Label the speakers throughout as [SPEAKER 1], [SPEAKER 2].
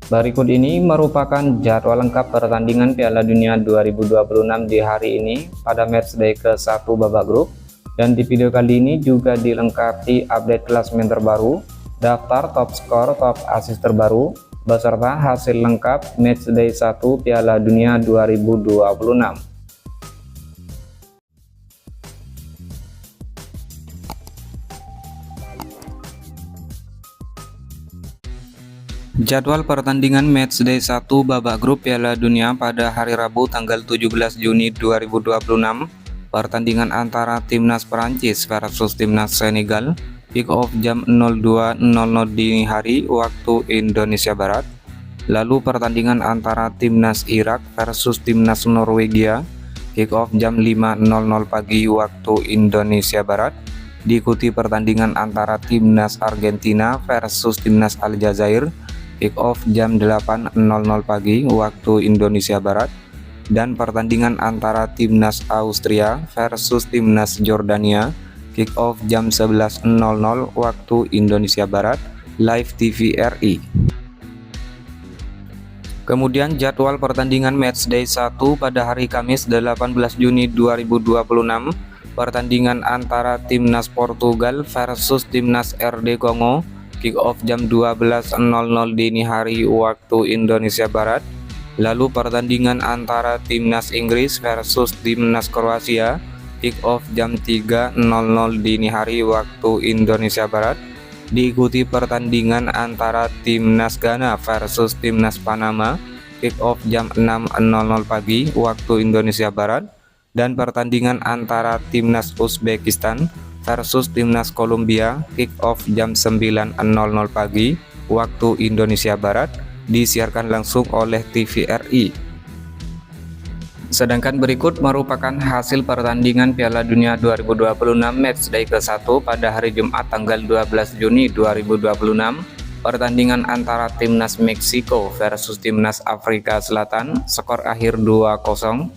[SPEAKER 1] Berikut ini merupakan jadwal lengkap pertandingan Piala Dunia 2026 di hari ini pada matchday ke-1 babak grup. Dan di video kali ini juga dilengkapi update klasemen terbaru, daftar top skor, top assist terbaru, beserta hasil lengkap matchday 1 Piala Dunia 2026. Jadwal pertandingan matchday 1 babak grup Piala Dunia pada hari Rabu tanggal 17 Juni 2026. Pertandingan antara timnas Perancis versus timnas Senegal, kick off jam 02.00 dini hari waktu Indonesia Barat. Lalu pertandingan antara timnas Irak versus timnas Norwegia, kick off jam 5.00 pagi waktu Indonesia Barat. Diikuti pertandingan antara timnas Argentina versus timnas Aljazair, kick off jam 8.00 pagi waktu Indonesia Barat, dan pertandingan antara timnas Austria versus timnas Jordania, kick off jam 11.00 waktu Indonesia Barat, live TV RI. Kemudian jadwal pertandingan matchday 1 pada hari Kamis 18 Juni 2026, pertandingan antara timnas Portugal versus timnas RD Kongo, kick off jam 12.00 dini hari waktu Indonesia Barat. Lalu pertandingan antara timnas Inggris versus timnas Kroasia, kick off jam 3.00 dini hari waktu Indonesia Barat. Diikuti pertandingan antara timnas Ghana versus timnas Panama, kick off jam 6.00 pagi waktu Indonesia Barat, dan pertandingan antara timnas Uzbekistan versus timnas Kolombia, kick off jam 9.00 pagi waktu Indonesia Barat, disiarkan langsung oleh TV RI. Sedangkan berikut merupakan hasil pertandingan Piala Dunia 2026 matchday ke-1 pada hari Jumat tanggal 12 Juni 2026. Pertandingan antara timnas Meksiko versus timnas Afrika Selatan, skor akhir 2-0.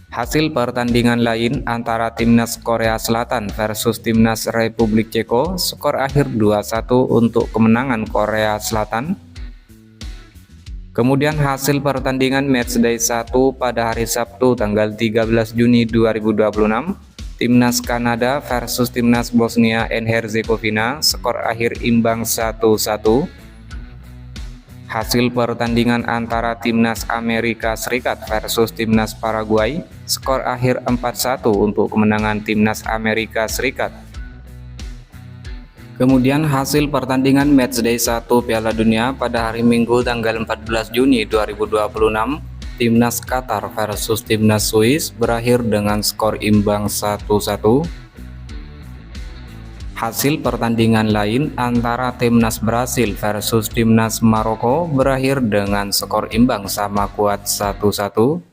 [SPEAKER 1] Hasil pertandingan lain antara timnas Korea Selatan versus timnas Republik Ceko, skor akhir 2-1 untuk kemenangan Korea Selatan. Kemudian hasil pertandingan matchday 1 pada hari Sabtu tanggal 13 Juni 2026, timnas Kanada versus timnas Bosnia and Herzegovina, skor akhir imbang 1-1. Hasil pertandingan antara timnas Amerika Serikat versus timnas Paraguay, skor akhir 4-1 untuk kemenangan timnas Amerika Serikat. Kemudian hasil pertandingan matchday 1 Piala Dunia pada hari Minggu tanggal 14 Juni 2026, timnas Qatar versus timnas Swiss berakhir dengan skor imbang 1-1. Hasil pertandingan lain antara timnas Brasil versus timnas Maroko berakhir dengan skor imbang sama kuat 1-1.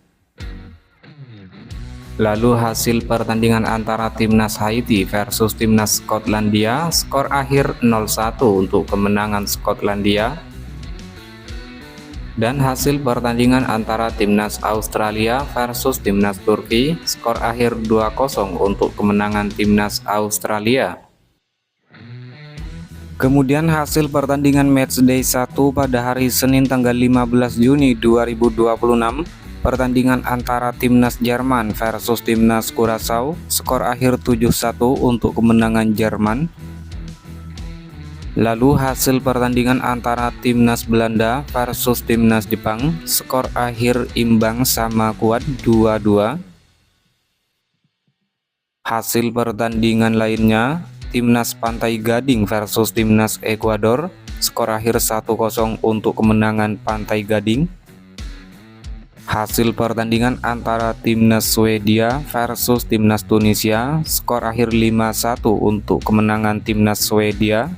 [SPEAKER 1] Lalu hasil pertandingan antara timnas Haiti versus timnas Skotlandia, skor akhir 0-1 untuk kemenangan Skotlandia. Dan hasil pertandingan antara timnas Australia versus timnas Turki, skor akhir 2-0 untuk kemenangan timnas Australia. Kemudian hasil pertandingan matchday 1 pada hari Senin tanggal 15 Juni 2026, pertandingan antara timnas Jerman versus timnas Curaçao, skor akhir 7-1 untuk kemenangan Jerman. Lalu hasil pertandingan antara timnas Belanda versus timnas Jepang, skor akhir imbang sama kuat 2-2. Hasil pertandingan lainnya, timnas Pantai Gading versus timnas Ekuador, skor akhir 1-0 untuk kemenangan Pantai Gading. Hasil pertandingan antara timnas Swedia versus timnas Tunisia, skor akhir 5-1 untuk kemenangan timnas Swedia.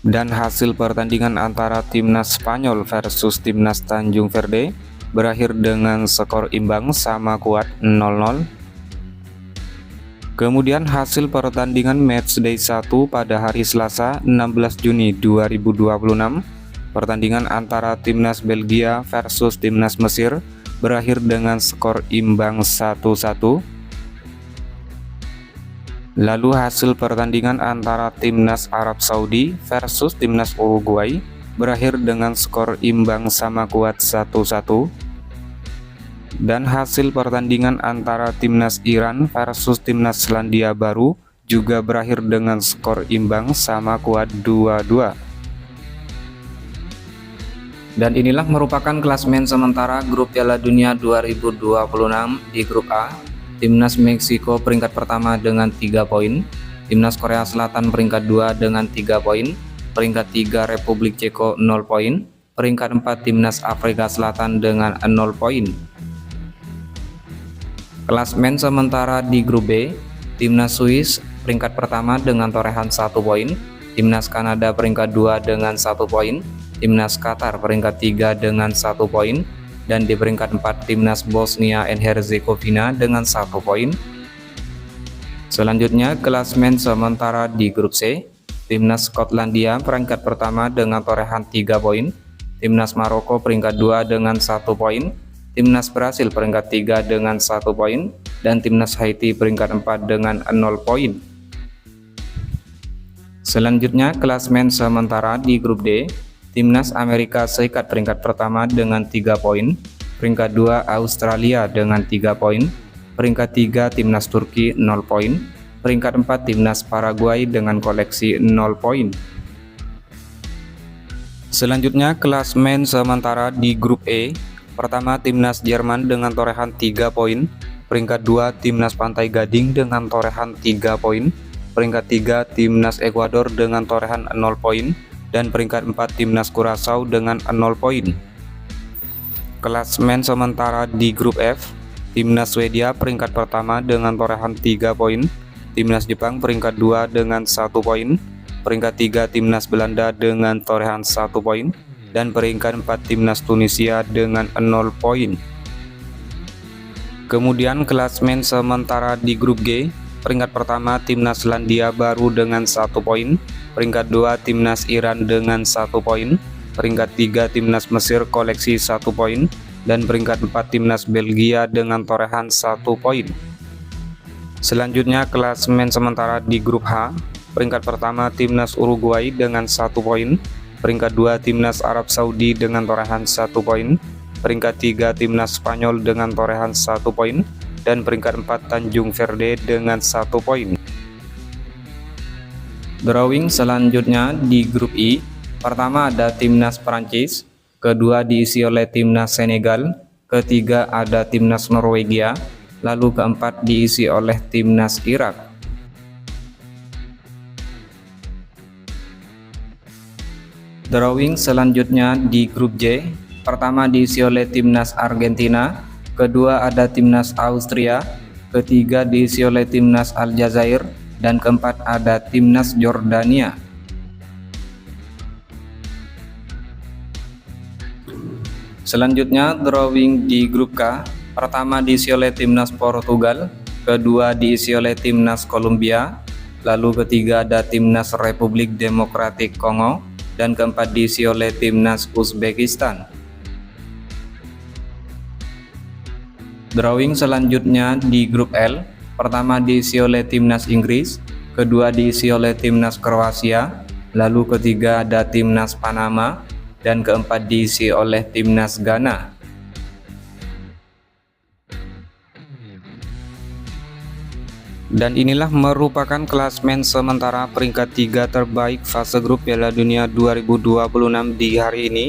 [SPEAKER 1] Dan hasil pertandingan antara timnas Spanyol versus timnas Tanjung Verde berakhir dengan skor imbang sama kuat 0-0. Kemudian hasil pertandingan matchday 1 pada hari Selasa 16 Juni 2026, pertandingan antara timnas Belgia versus timnas Mesir berakhir dengan skor imbang 1-1. Lalu hasil pertandingan antara timnas Arab Saudi versus timnas Uruguay, berakhir dengan skor imbang sama kuat 1-1. Dan hasil pertandingan antara timnas Iran versus timnas Selandia Baru juga berakhir dengan skor imbang sama kuat 2-2. Dan inilah merupakan klasemen sementara grup Piala Dunia 2026 di grup A. Timnas Meksiko peringkat pertama dengan 3 poin, timnas Korea Selatan peringkat 2 dengan 3 poin, peringkat 3 Republik Ceko 0 poin, peringkat 4 timnas Afrika Selatan dengan 0 poin. Klasemen sementara di grup B, timnas Swiss peringkat pertama dengan torehan 1 poin, timnas Kanada peringkat 2 dengan 1 poin, timnas Qatar peringkat 3 dengan 1 poin, dan di peringkat 4 timnas Bosnia and Herzegovina dengan 1 poin. Selanjutnya klasemen sementara di grup C, timnas Skotlandia peringkat pertama dengan torehan 3 poin, timnas Maroko peringkat 2 dengan 1 poin, timnas Brasil peringkat 3 dengan 1 poin, dan timnas Haiti peringkat 4 dengan 0 poin. Selanjutnya klasemen sementara di grup D, timnas Amerika Serikat peringkat pertama dengan 3 poin, peringkat 2 Australia dengan 3 poin, peringkat 3 timnas Turki 0 poin, peringkat 4 timnas Paraguay dengan koleksi 0 poin. Selanjutnya klasemen sementara di grup E, pertama timnas Jerman dengan torehan 3 poin, peringkat 2 timnas Pantai Gading dengan torehan 3 poin, peringkat 3 timnas Ekuador dengan torehan 0 poin, dan peringkat 4 timnas Curaçao dengan 0 poin. Klasemen sementara di grup F, timnas Swedia peringkat pertama dengan torehan 3 poin, timnas Jepang peringkat 2 dengan 1 poin, peringkat 3 timnas Belanda dengan torehan 1 poin, dan peringkat 4 timnas Tunisia dengan 0 poin. Kemudian klasemen sementara di grup G, peringkat pertama timnas Selandia Baru dengan 1 poin, peringkat 2 timnas Iran dengan 1 poin, peringkat 3 timnas Mesir koleksi 1 poin, dan peringkat 4 timnas Belgia dengan torehan 1 poin. Selanjutnya klasemen sementara di grup H, peringkat pertama timnas Uruguay dengan 1 poin, peringkat 2 timnas Arab Saudi dengan torehan 1 poin, peringkat 3 timnas Spanyol dengan torehan 1 poin, dan peringkat 4 Tanjung Verde dengan 1 poin. Drawing selanjutnya di grup I, pertama ada timnas Prancis, kedua diisi oleh timnas Senegal, ketiga ada timnas Norwegia, lalu keempat diisi oleh timnas Irak. Drawing selanjutnya di grup J, pertama diisi oleh timnas Argentina, kedua ada timnas Austria, ketiga diisi oleh timnas Aljazair, dan keempat ada timnas Jordania. Selanjutnya drawing di grup K, pertama diisi oleh timnas Portugal, kedua diisi oleh timnas Kolombia, lalu ketiga ada timnas Republik Demokratik Kongo, dan keempat diisi oleh timnas Uzbekistan. Drawing selanjutnya di grup L, pertama diisi oleh timnas Inggris, kedua diisi oleh timnas Kroasia, lalu ketiga ada timnas Panama, dan keempat diisi oleh timnas Ghana. Dan inilah merupakan klasemen sementara peringkat 3 terbaik fase grup Piala Dunia 2026 di hari ini.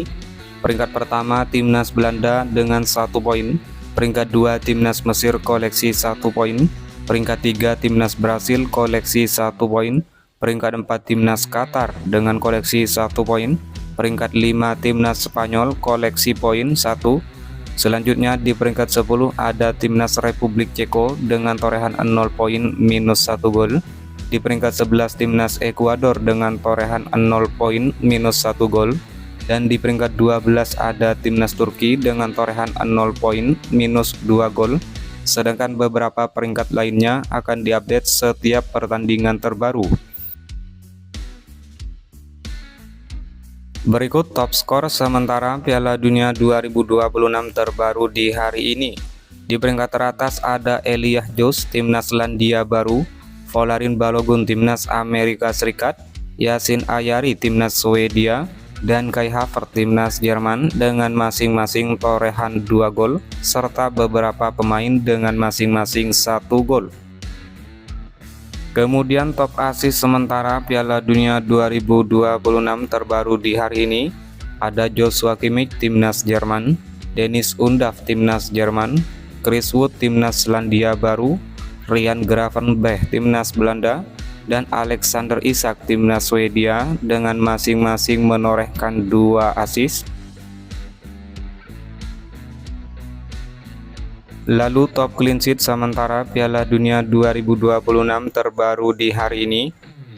[SPEAKER 1] Peringkat pertama timnas Belanda dengan 1 poin, peringkat 2 timnas Mesir koleksi 1 poin, peringkat 3 timnas Brasil koleksi 1 poin, peringkat 4 timnas Qatar dengan koleksi 1 poin, peringkat 5 timnas Spanyol koleksi poin 1. Selanjutnya di peringkat 10 ada timnas Republik Ceko dengan torehan 0 poin minus 1 gol. Di peringkat 11 timnas Ekuador dengan torehan 0 poin minus 1 gol. Dan di peringkat 12 ada timnas Turki dengan torehan 0 poin minus 2 gol. Sedangkan beberapa peringkat lainnya akan diupdate setiap pertandingan terbaru. Berikut top skor sementara Piala Dunia 2026 terbaru di hari ini. Di peringkat teratas ada Elijah Jos timnas Selandia Baru, Folarin Balogun timnas Amerika Serikat, Yasin Ayari timnas Swedia, dan Kai Havertz timnas Jerman dengan masing-masing torehan 2 gol, serta beberapa pemain dengan masing-masing 1 gol. Kemudian top asis sementara Piala Dunia 2026 terbaru di hari ini ada Joshua Kimmich timnas Jerman, Dennis Undav timnas Jerman, Chris Wood timnas Selandia Baru, Ryan Gravenberch timnas Belanda, dan Alexander Isak timnas Swedia dengan masing-masing menorehkan 2 assist. Lalu top clean sheet sementara Piala Dunia 2026 terbaru di hari ini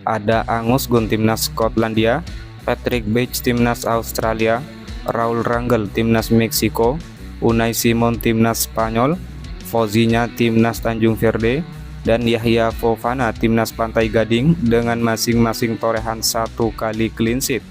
[SPEAKER 1] ada Angus Gunn timnas Skotlandia, Patrick Bage timnas Australia, Raul Rangel timnas Meksiko, Unai Simon timnas Spanyol, Fauzinya timnas Tanjung Verde, dan Yahya Fofana timnas Pantai Gading dengan masing-masing torehan 1 kali clean sheet.